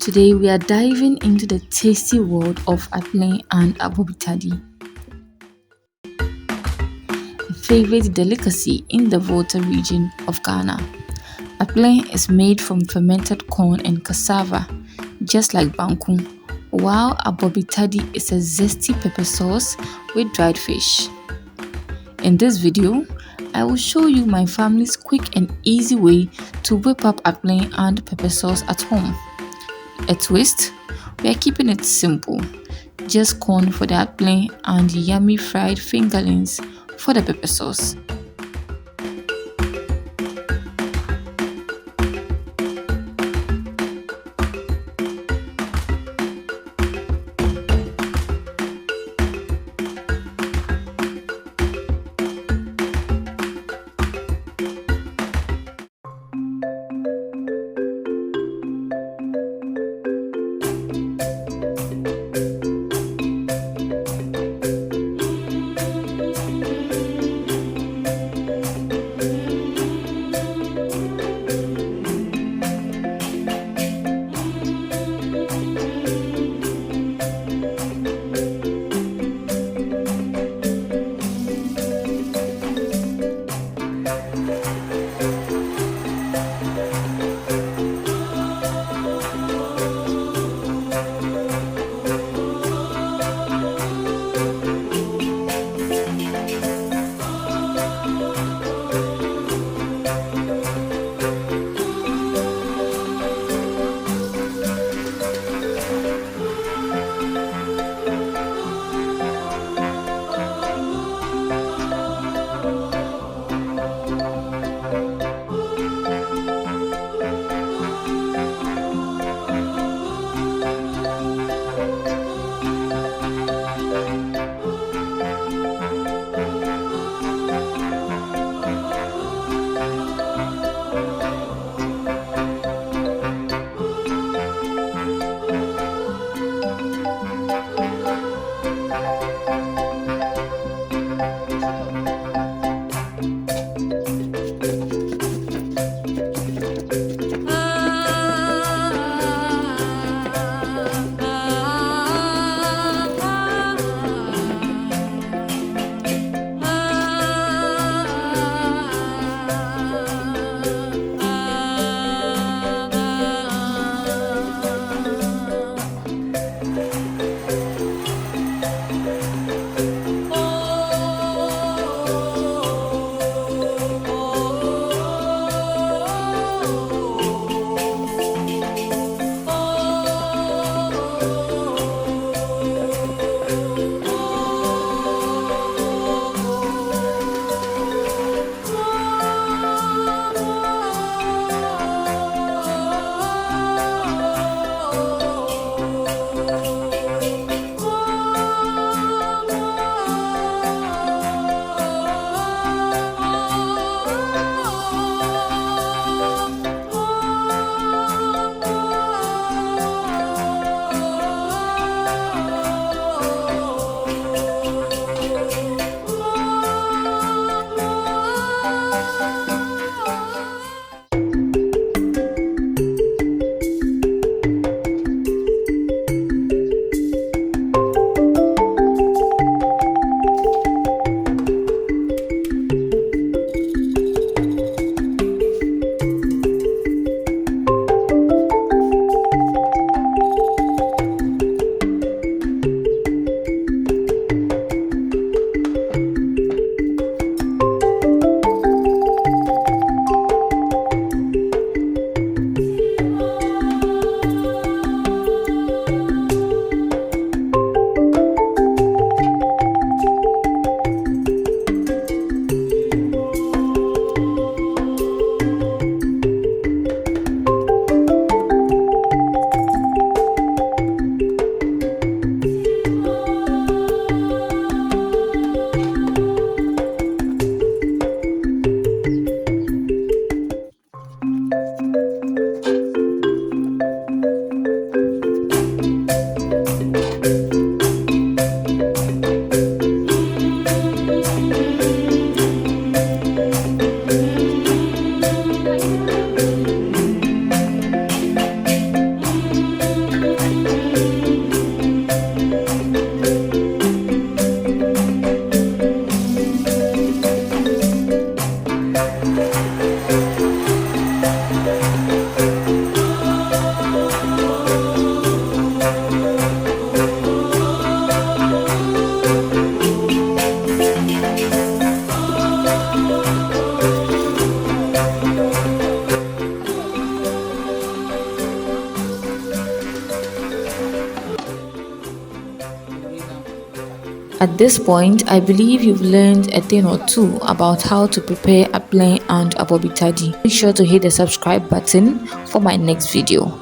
Today we are diving into the tasty world of Akple and Abobi Tadi, a favorite delicacy in the Volta region of Ghana. Akple is made from fermented corn and cassava, just like banku, while Abobi Tadi is a zesty pepper sauce with dried fish. In this video, I will show you my family's quick and easy way to whip up Akple and pepper sauce at home. A twist: we are keeping it simple, just corn for the akple and yummy fried fingerlings for the pepper sauce. At this point, I believe you've learned a thing or two about how to prepare Akple and Abobi Tadi. Make sure to hit the subscribe button for my next video.